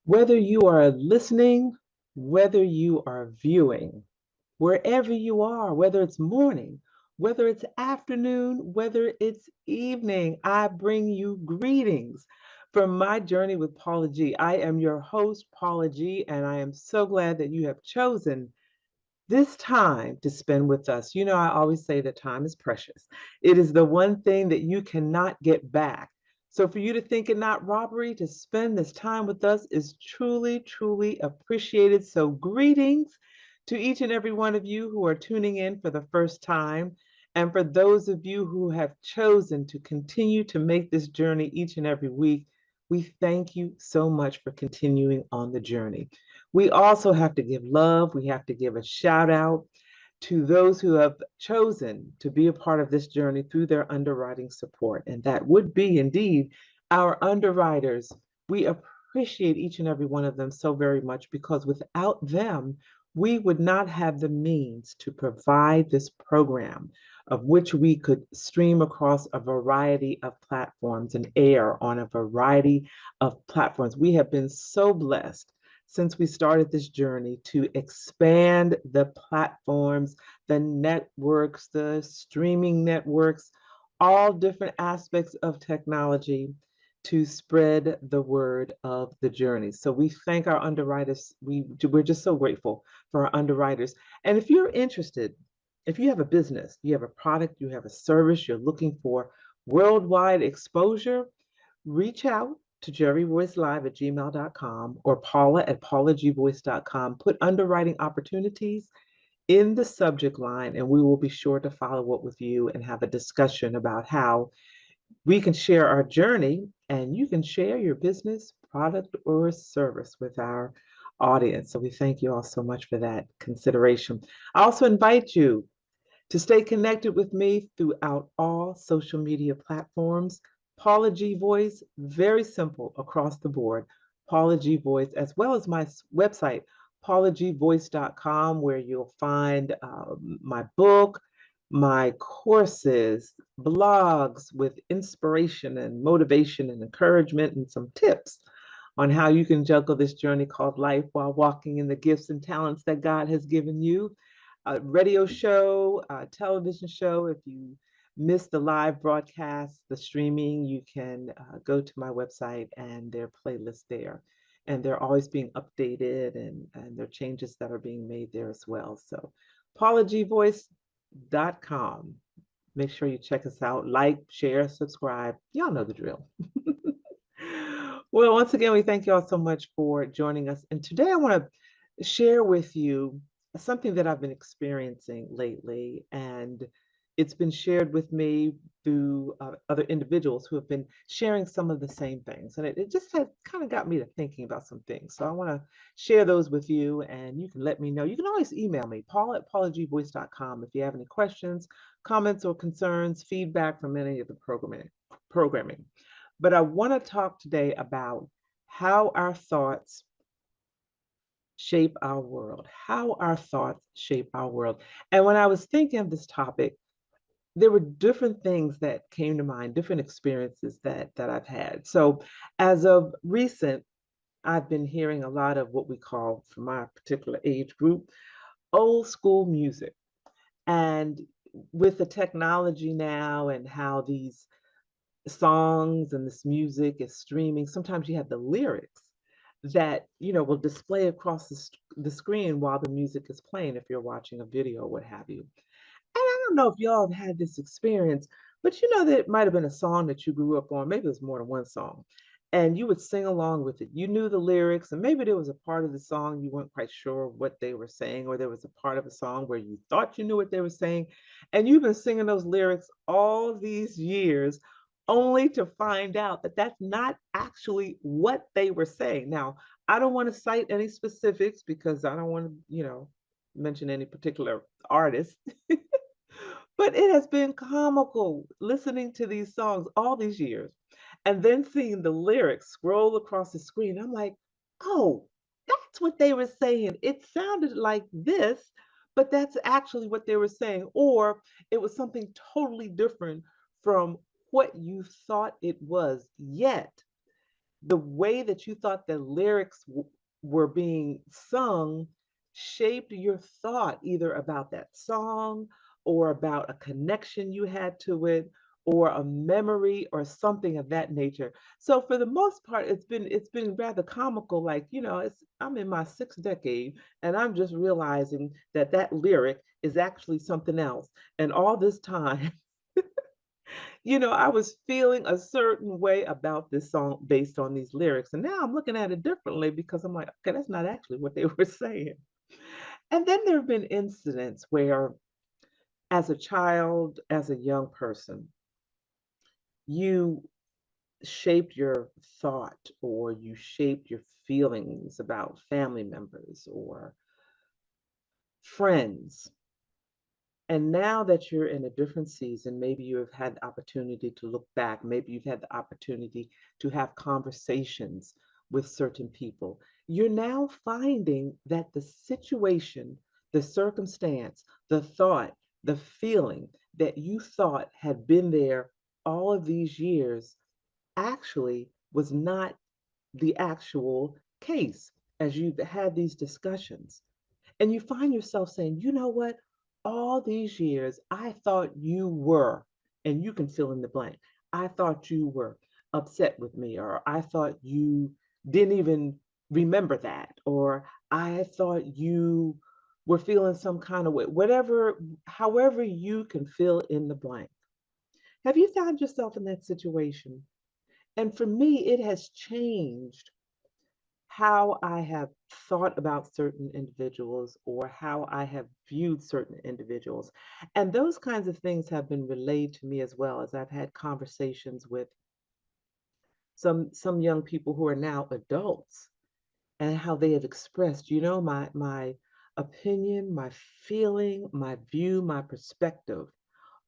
Whether you are listening, whether you are viewing, wherever you are, whether it's morning, whether it's afternoon, whether it's evening, I bring you greetings from my journey with Paula G. I am your host, Paula G, and I am so glad that you have chosen this time to spend with us. You know, I always say that time is precious. It is the one thing that you cannot get back. So for you to think it not robbery to spend this time with us is truly, truly appreciated. So greetings to each and every one of you who are tuning in for the first time. And for those of you who have chosen to continue to make this journey each and every week, we thank you so much for continuing on the journey. We also have to give love. We have to give a shout out to those who have chosen to be a part of this journey through their underwriting support. And that would be indeed our underwriters. We appreciate each and every one of them so very much because without them, we would not have the means to provide this program of which we could stream across a variety of platforms and air on a variety of platforms. We have been so blessed since we started this journey to expand the platforms, the networks, the streaming networks, all different aspects of technology to spread the word of the journey. So we thank our underwriters. We're just so grateful for our underwriters. And if you're interested, if you have a business, you have a product, you have a service, you're looking for worldwide exposure, reach out to jerryvoicelive at gmail.com or Paula at paulagvoice.com. Put underwriting opportunities in the subject line, and we will be sure to follow up with you and have a discussion about how we can share our journey and you can share your business, product, or service with our audience. So we thank you all so much for that consideration. I also invite you to stay connected with me throughout all social media platforms. Paula G Voice, very simple across the board. Paula G Voice, as well as my website, paulagvoice.com, where you'll find my book, my courses, blogs with inspiration and motivation and encouragement and some tips on how you can juggle this journey called life while walking in the gifts and talents that God has given you. A radio show, a television show. If you missed the live broadcast, the streaming, you can go to my website and there are playlists there. And they're always being updated and there are changes that are being made there as well. So paulagvoice.com. Make sure you check us out. Like, share, subscribe. Y'all know the drill. Well, once again, we thank you all so much for joining us. And today I want to share with you something that I've been experiencing lately. And it's been shared with me through other individuals who have been sharing some of the same things. And it just had kind of got me to thinking about some things. So I want to share those with you and you can let me know. You can always email me, paul at paulagvoice.com, if you have any questions, comments, or concerns, feedback from any of the programming. But I want to talk today about how our thoughts shape our world, how our thoughts shape our world. And when I was thinking of this topic, there were different things that came to mind, different experiences that I've had. So as of recent, I've been hearing a lot of what we call, for my particular age group, old school music. And with the technology now and how these songs and this music is streaming, sometimes you have the lyrics that will display across the screen while the music is playing if you're watching a video or what have you. And I don't know if y'all have had this experience, but you know that it might have been a song that you grew up on. Maybe it was more than one song. And you would sing along with it. You knew the lyrics, and maybe there was a part of the song you weren't quite sure what they were saying, or there was a part of a song where you thought you knew what they were saying. And you've been singing those lyrics all these years, only to find out that that's not actually what they were saying. Now, I don't want to cite any specifics because I don't want to, mention any particular artist. But it has been comical listening to these songs all these years and then seeing the lyrics scroll across the screen. I'm like, oh, that's what they were saying. It sounded like this, but that's actually what they were saying. Or it was something totally different from what you thought it was. Yet the way that you thought the lyrics were being sung shaped your thought either about that song or about a connection you had to it or a memory or something of that nature. So for the most part it's been rather comical, like, it's I'm in my sixth decade and I'm just realizing that that lyric is actually something else. And all this time I was feeling a certain way about this song based on these lyrics. And now I'm looking at it differently because I'm like, okay, that's not actually what they were saying. And then there have been incidents where, as a child, as a young person, you shaped your thought or you shaped your feelings about family members or friends. And now that you're in a different season, maybe you have had the opportunity to look back, maybe you've had the opportunity to have conversations with certain people. You're now finding that the situation, the circumstance, the thought, the feeling that you thought had been there all of these years actually was not the actual case as you've had these discussions. And you find yourself saying, you know what? All these years, I thought you were, and you can fill in the blank. I thought you were upset with me, or I thought you didn't even remember that, or I thought you were feeling some kind of way, whatever, however you can fill in the blank. Have you found yourself in that situation? And for me, it has changed how I have thought about certain individuals or how I have viewed certain individuals. And those kinds of things have been relayed to me as well as I've had conversations with some young people who are now adults and how they have expressed, my opinion, my feeling, my view, my perspective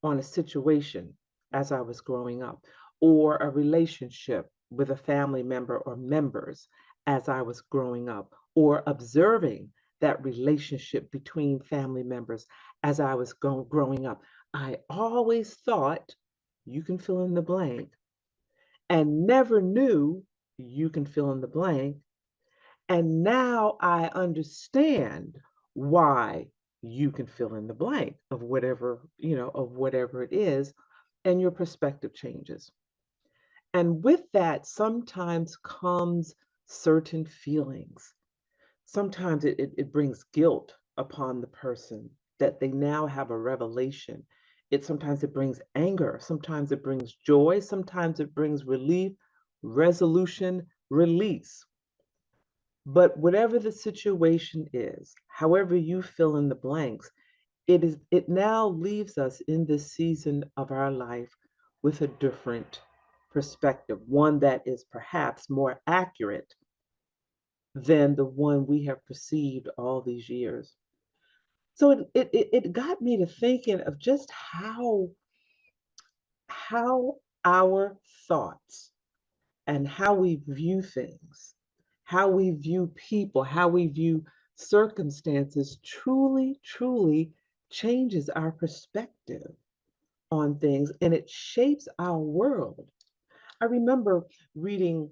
on a situation as I was growing up, or a relationship with a family member or members as I was growing up, or observing that relationship between family members as I was growing up. I always thought, you can fill in the blank, and never knew, you can fill in the blank, and now I understand why, you can fill in the blank of whatever it is, and your perspective changes. And with that sometimes comes certain feelings. Sometimes it brings guilt upon the person that they now have a revelation. Sometimes it brings anger, sometimes it brings joy, sometimes it brings relief, resolution, release. But whatever the situation is, however you fill in the blanks, it now leaves us in this season of our life with a different perspective, one that is perhaps more accurate than the one we have perceived all these years. So it got me to thinking of just how our thoughts and how we view things, how we view people, how we view circumstances truly, truly changes our perspective on things and it shapes our world. I remember reading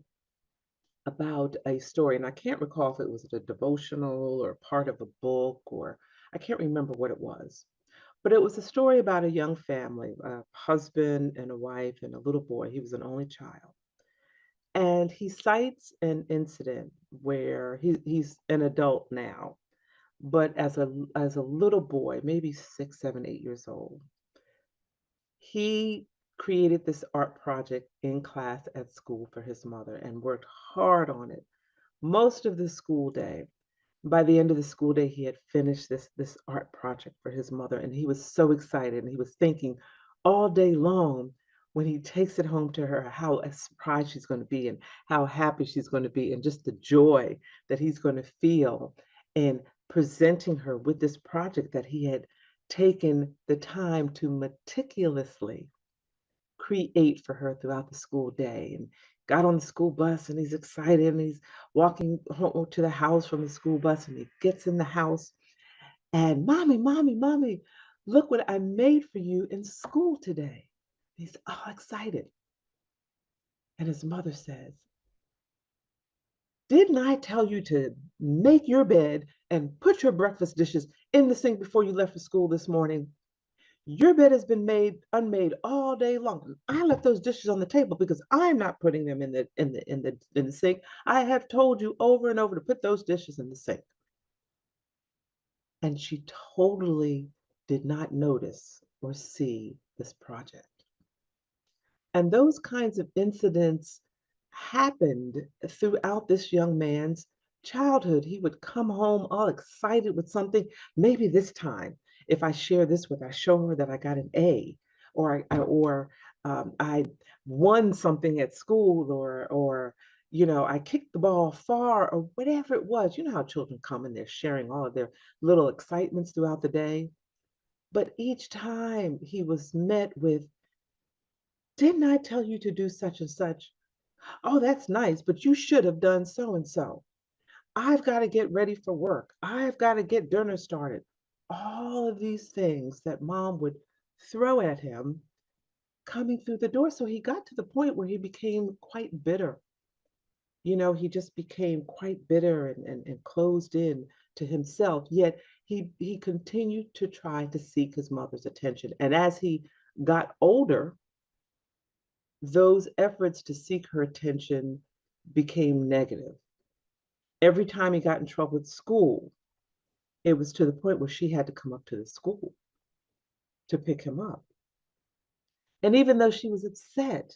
about a story, and I can't recall if it was a devotional or part of a book, or I can't remember what it was. But it was a story about a young family, a husband and a wife and a little boy. He was an only child. And he cites an incident where he's an adult now, but as a little boy, maybe 6, 7, 8 years old, he created this art project in class at school for his mother and worked hard on it most of the school day. By the end of the school day, he had finished this art project for his mother, and he was so excited. And he was thinking all day long when he takes it home to her how surprised she's going to be and how happy she's going to be, and just the joy that he's going to feel in presenting her with this project that he had taken the time to meticulously create for her throughout the school day, and got on the school bus and he's excited and he's walking home to the house from the school bus, and he gets in the house and, mommy, mommy, mommy, look what I made for you in school today. He's all excited. And his mother says, Didn't I tell you to make your bed and put your breakfast dishes in the sink before you left for school this morning? Your bed has been made unmade all day long. I left those dishes on the table because I'm not putting them in the sink. I have told you over and over to put those dishes in the sink. And she totally did not notice or see this project. And those kinds of incidents happened throughout this young man's childhood. He would come home all excited with something. Maybe this time, if I share this with her, I show her that I got an A, or I won something at school, or I kicked the ball far, or whatever it was. You know how children come and they're sharing all of their little excitements throughout the day. But each time he was met with, didn't I tell you to do such and such? Oh, that's nice, but you should have done so and so. I've got to get ready for work. I've got to get dinner started. All of these things that mom would throw at him coming through the door. So he got to the point where he became quite bitter. He just became quite bitter and closed in to himself. Yet he continued to try to seek his mother's attention. And as he got older, those efforts to seek her attention became negative. Every time he got in trouble at school, it was to the point where she had to come up to the school to pick him up. And even though she was upset,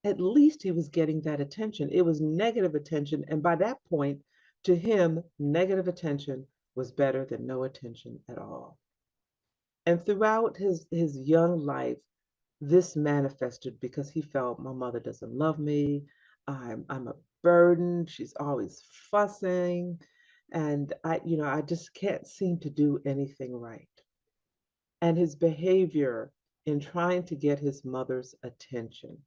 at least he was getting that attention. It was negative attention. And by that point, to him, negative attention was better than no attention at all. And throughout his young life, this manifested because he felt my mother doesn't love me. I'm a burden. She's always fussing. And I just can't seem to do anything right. And his behavior in trying to get his mother's attention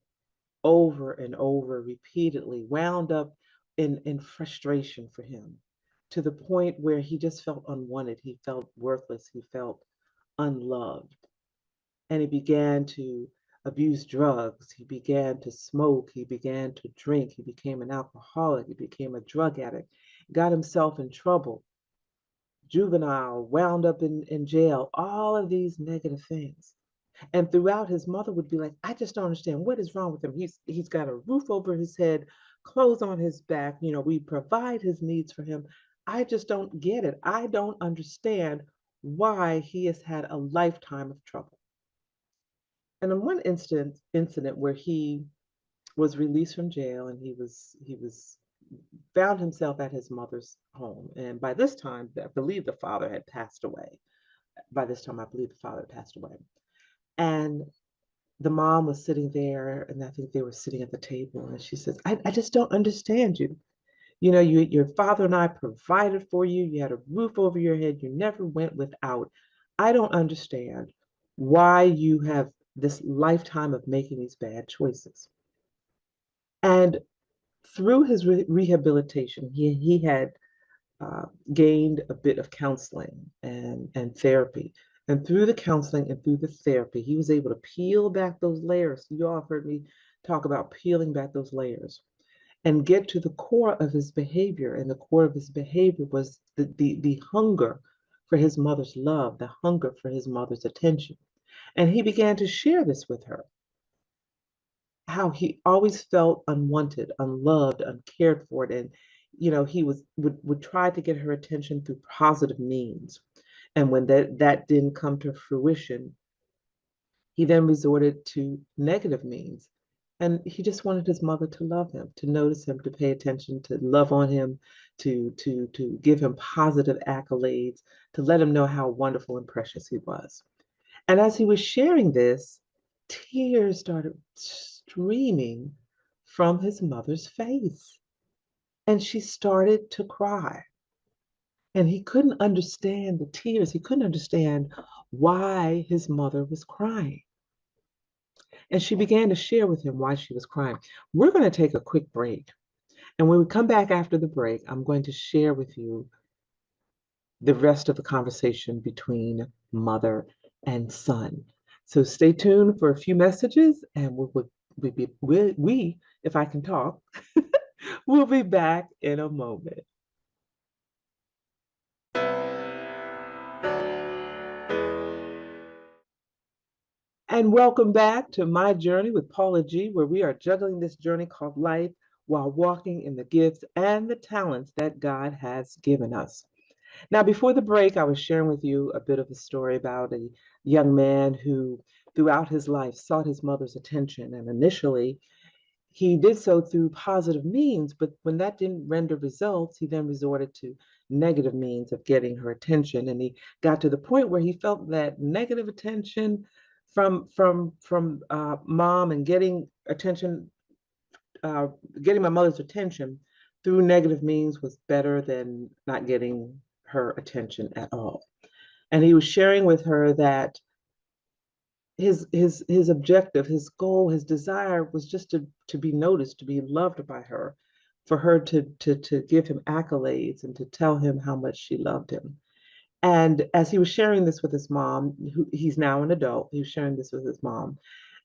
over and over repeatedly wound up in frustration for him, to the point where he just felt unwanted. He felt worthless. He felt unloved. And he began to abuse drugs. He began to smoke. He began to drink. He became an alcoholic. He became a drug addict, got himself in trouble, juvenile, wound up in jail, all of these negative things. And throughout, his mother would be like, I just don't understand what is wrong with him. He's got a roof over his head, clothes on his back. We provide his needs for him. I just don't get it. I don't understand why he has had a lifetime of trouble. And in one incident where he was released from jail, and he was found himself at his mother's home. And by this time, I believe the father had passed away. By this time, I believe the father had passed away. And the mom was sitting there, and I think they were sitting at the table, and she says, I just don't understand you. Your father and I provided for you. You had a roof over your head. You never went without. I don't understand why you have this lifetime of making these bad choices. And through his rehabilitation, he had gained a bit of counseling and therapy. And through the counseling and through the therapy, he was able to peel back those layers. You all have heard me talk about peeling back those layers and get to the core of his behavior. And the core of his behavior was the hunger for his mother's love, the hunger for his mother's attention. And he began to share this with her, how he always felt unwanted, unloved, uncared for, and he would try to get her attention through positive means. And when that didn't come to fruition, he then resorted to negative means. And he just wanted his mother to love him, to notice him, to pay attention, to love on him, to give him positive accolades, to let him know how wonderful and precious he was. And as he was sharing this, tears started streaming from his mother's face. And she started to cry. And he couldn't understand the tears. He couldn't understand why his mother was crying. And she began to share with him why she was crying. We're going to take a quick break. And when we come back after the break, I'm going to share with you the rest of the conversation between mother and son. So stay tuned for a few messages, and we, if I can talk, We'll be back in a moment. And welcome back to My Journey with Paula G, where we are juggling this journey called life while walking in the gifts and the talents that God has given us. Now, before the break, I was sharing with you a bit of a story about a young man who, throughout his life, sought his mother's attention. And initially, he did so through positive means, but when that didn't render results, he then resorted to negative means of getting her attention. And he got to the point where he felt that negative attention from mom and getting attention, uh, getting my mother's attention through negative means was better than not getting her attention at all. And he was sharing with her that his objective, his goal, his desire was just to be noticed, to be loved by her, for her to give him accolades and to tell him how much she loved him. And as he was sharing this with his mom, he's now an adult, he was sharing this with his mom,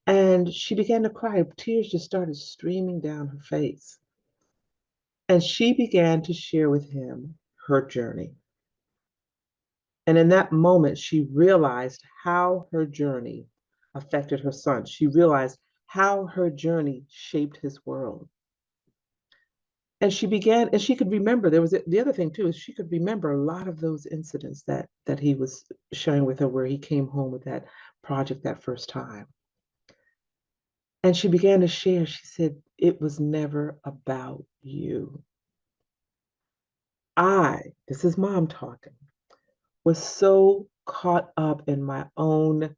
and she began to cry. Tears just started streaming down her face. And she began to share with him her journey. And in that moment, she realized how her journey affected her son. She realized how her journey shaped his world. And she began, and she could remember, the other thing too, is she could remember a lot of those incidents that he was sharing with her, where he came home with that project that first time. And she began to share, she said, it was never about you. This is mom talking, was so caught up in my own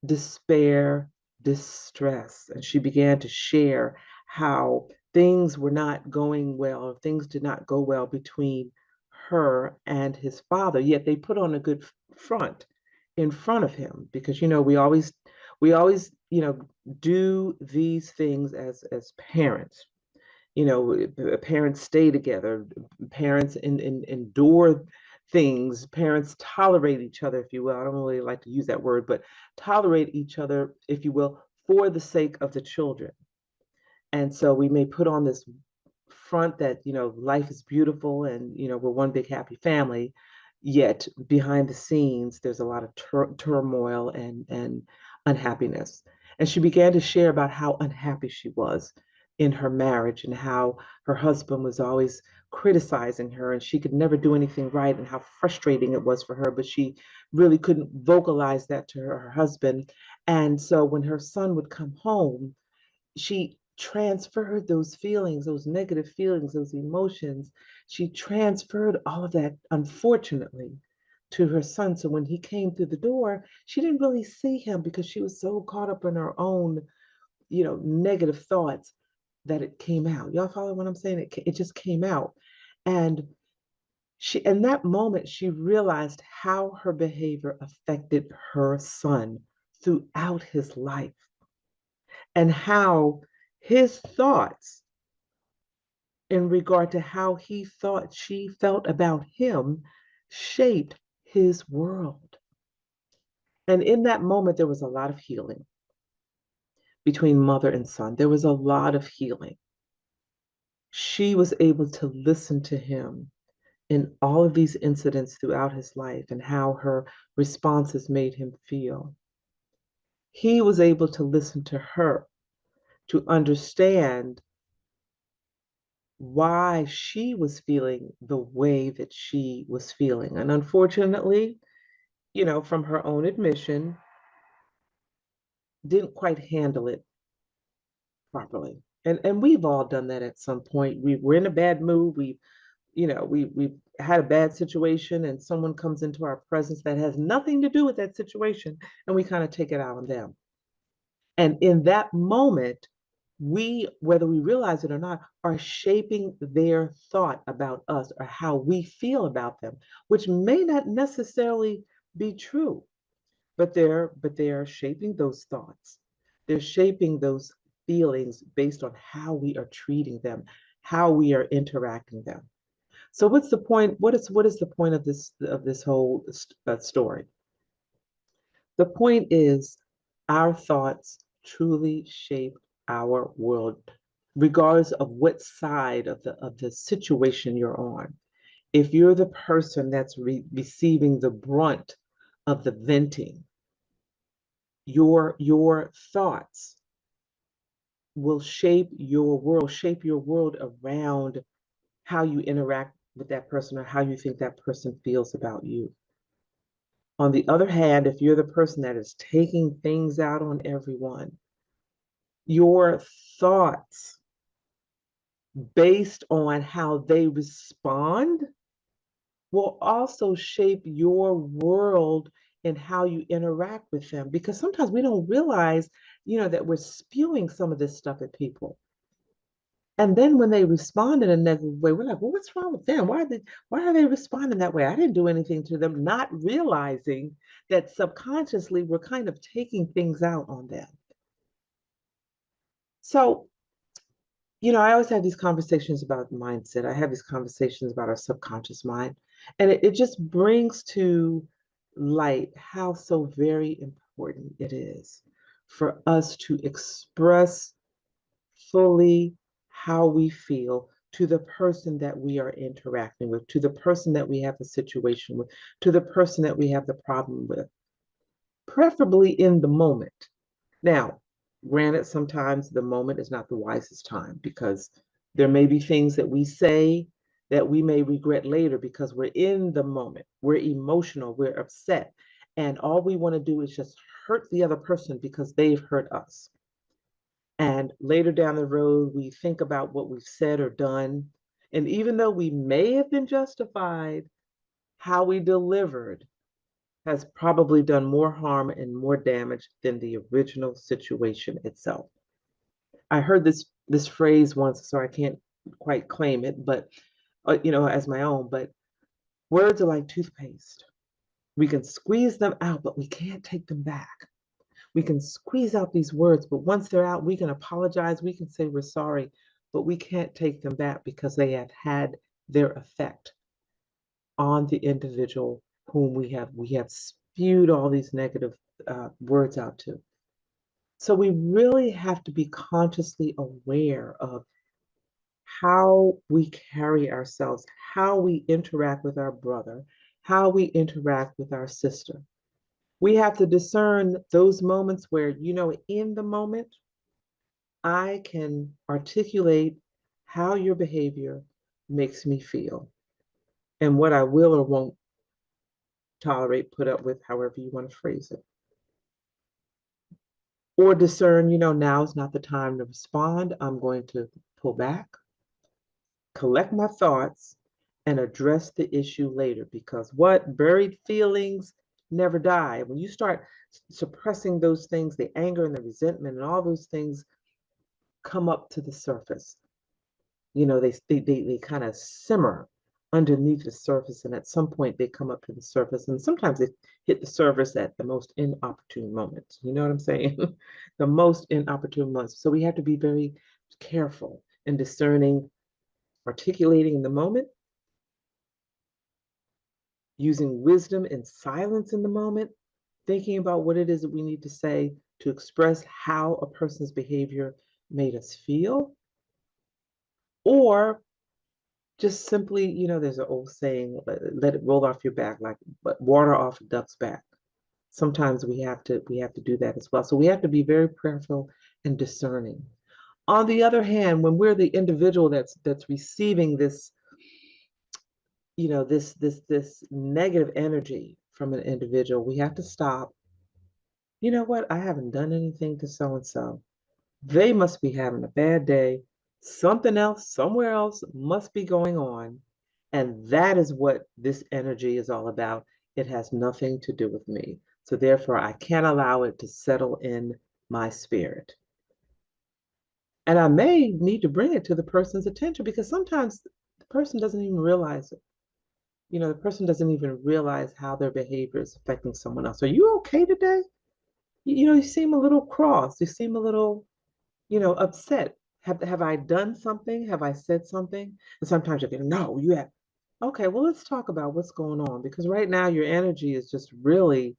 despair, distress. And she began to share how things were not going well, or things did not go well between her and his father. Yet they put on a good front in front of him, because we always do these things as parents. Parents stay together, parents endure things, parents tolerate each other, if you will. I don't really like to use that word, but tolerate each other, if you will, for the sake of the children. And so we may put on this front that, life is beautiful and, we're one big happy family. Yet behind the scenes, there's a lot of turmoil and unhappiness. And she began to share about how unhappy she was in her marriage, and how her husband was always criticizing her and she could never do anything right, and how frustrating it was for her, but she really couldn't vocalize that to her husband. And so when her son would come home, she transferred those feelings, those negative feelings, those emotions. She transferred all of that, unfortunately, to her son. So when he came through the door, she didn't really see him because she was so caught up in her own, negative thoughts, that it came out. Y'all follow what I'm saying? It just came out. And in that moment, she realized how her behavior affected her son throughout his life, and how his thoughts in regard to how he thought she felt about him shaped his world. And in that moment, there was a lot of healing between mother and son. There was a lot of healing. She was able to listen to him in all of these incidents throughout his life, and how her responses made him feel. He was able to listen to her, to understand why she was feeling the way that she was feeling. And unfortunately, from her own admission, didn't quite handle it properly. And we've all done that at some point. We were in a bad mood. We had a bad situation, and someone comes into our presence that has nothing to do with that situation, and we kind of take it out on them. And in that moment, we, whether we realize it or not, are shaping their thought about us, or how we feel about them, which may not necessarily be true, but they're shaping those thoughts. They're shaping those feelings based on how we are treating them, how we are interacting them. So what's the point? What is the point of this whole story? The point is, our thoughts truly shape our world. regardless of what side of the situation you're on. If you're the person that's receiving the brunt of the venting, your thoughts will shape your world around how you interact with that person or how you think that person feels about you. On the other hand, if you're the person that is taking things out on everyone, your thoughts based on how they respond will also shape your world and how you interact with them. Because sometimes we don't realize, that we're spewing some of this stuff at people. And then when they respond in a negative way, we're like, well, what's wrong with them? Why are they responding that way? I didn't do anything to them, not realizing that subconsciously we're kind of taking things out on them. So, I always have these conversations about mindset. I have these conversations about our subconscious mind. And it just brings to light how so very important it is for us to express fully how we feel to the person that we are interacting with, to the person that we have the situation with, to the person that we have the problem with, preferably in the moment. Now, granted, sometimes the moment is not the wisest time because there may be things that we say that we may regret later because we're in the moment, we're emotional, we're upset, and all we want to do is just hurt the other person because they've hurt us. And later down the road, we think about what we've said or done. And even though we may have been justified, how we delivered has probably done more harm and more damage than the original situation itself. I heard this phrase once, so I can't quite claim it, but as my own. But words are like toothpaste. We can squeeze them out, but we can't take them back. We can squeeze out these words, but once they're out, we can apologize. We can say we're sorry, but we can't take them back because they have had their effect on the individual whom we have spewed all these negative words out to. So we really have to be consciously aware of how we carry ourselves, how we interact with our brother, how we interact with our sister. We have to discern those moments where, in the moment, I can articulate how your behavior makes me feel and what I will or won't tolerate, put up with, however you want to phrase it. Or discern, now is not the time to respond. I'm going to pull back, collect my thoughts, and address the issue later because what buried feelings never die. When you start suppressing those things, the anger and the resentment and all those things come up to the surface. They kind of simmer underneath the surface, and at some point they come up to the surface, and sometimes they hit the surface at the most inopportune moments. You know what I'm saying? The most inopportune moments. So we have to be very careful and discerning, articulating in the moment, using wisdom and silence in the moment, thinking about what it is that we need to say to express how a person's behavior made us feel, or just simply, there's an old saying, let it roll off your back like but water off a duck's back. Sometimes we have to do that as well. So we have to be very prayerful and discerning. On the other hand, when we're the individual that's receiving this, this negative energy from an individual, we have to stop. You know what? I haven't done anything to so and so. They must be having a bad day. Something else, somewhere else must be going on. And that is what this energy is all about. It has nothing to do with me. So therefore, I can't allow it to settle in my spirit. And I may need to bring it to the person's attention because sometimes the person doesn't even realize it. The person doesn't even realize how their behavior is affecting someone else. Are you okay today? You seem a little cross. You seem a little upset. Have I done something? Have I said something? And sometimes you're going, no, you have. Okay, well, let's talk about what's going on because right now your energy is just really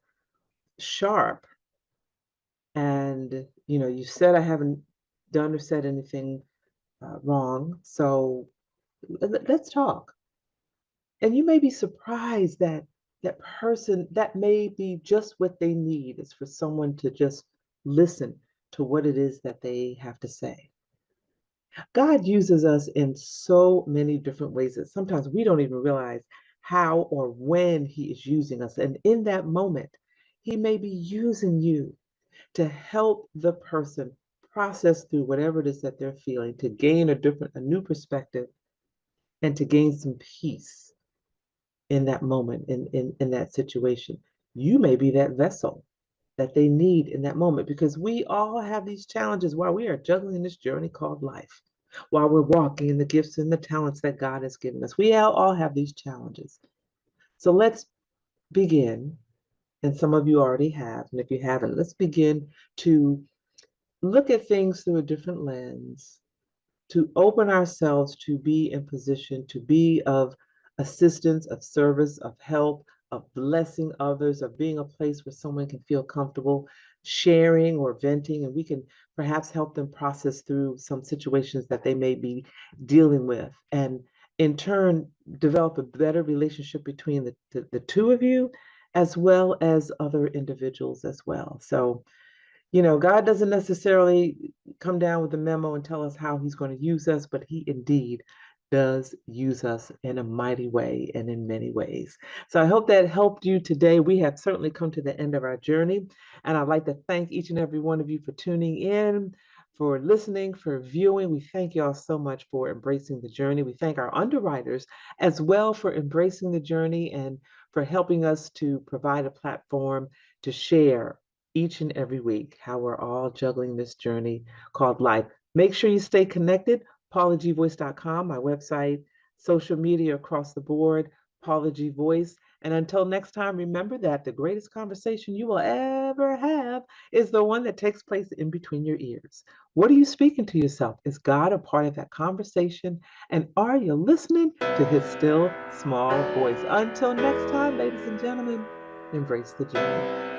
sharp. And, you said I haven't done or said anything wrong. So let's talk. And you may be surprised that that person, that may be just what they need, is for someone to just listen to what it is that they have to say. God uses us in so many different ways that sometimes we don't even realize how or when He is using us. And in that moment, He may be using you to help the person process through whatever it is that they're feeling, to gain a new perspective, and to gain some peace in that moment, in that situation. You may be that vessel that they need in that moment, because we all have these challenges while we are juggling this journey called life, while we're walking in the gifts and the talents that God has given us. We all have these challenges. So let's begin, and some of you already have, and if you haven't, let's begin to look at things through a different lens, to open ourselves to be in position to be of assistance, of service, of help, of blessing others, of being a place where someone can feel comfortable sharing or venting, and we can perhaps help them process through some situations that they may be dealing with. And in turn, develop a better relationship between the two of you, as well as other individuals as well. So, God doesn't necessarily come down with a memo and tell us how He's going to use us, but He indeed does use us in a mighty way and in many ways. So I hope that helped you today. We have certainly come to the end of our journey, and I'd like to thank each and every one of you for tuning in, for listening, for viewing. We thank you all so much for embracing the journey. We thank our underwriters as well for embracing the journey and for helping us to provide a platform to share each and every week how we're all juggling this journey called life. Make sure you stay connected. PaulaGVoice.com, my website, social media across the board, Paula G Voice. And until next time, remember that the greatest conversation you will ever have is the one that takes place in between your ears. What are you speaking to yourself? Is God a part of that conversation? And are you listening to His still small voice? Until next time, ladies and gentlemen, embrace the journey.